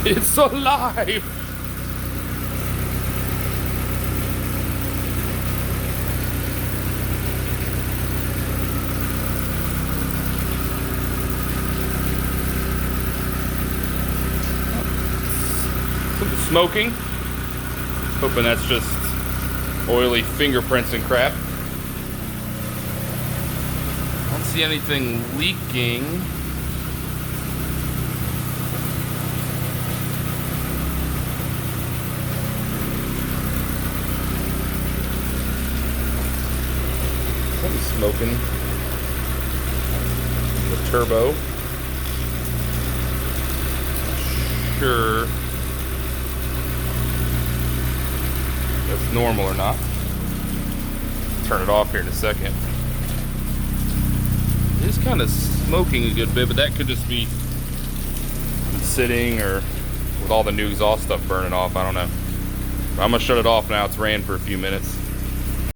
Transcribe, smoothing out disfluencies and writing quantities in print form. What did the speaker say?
It's alive! Smoking. Hoping that's just oily fingerprints and crap. I don't see anything leaking. Something's smoking. The turbo. Sure. That's normal or not. Turn it off here in a second. It is kind of smoking a good bit, but that could just be sitting or with all the new exhaust stuff burning off. I don't know. I'm gonna shut it off now. It's ran for a few minutes.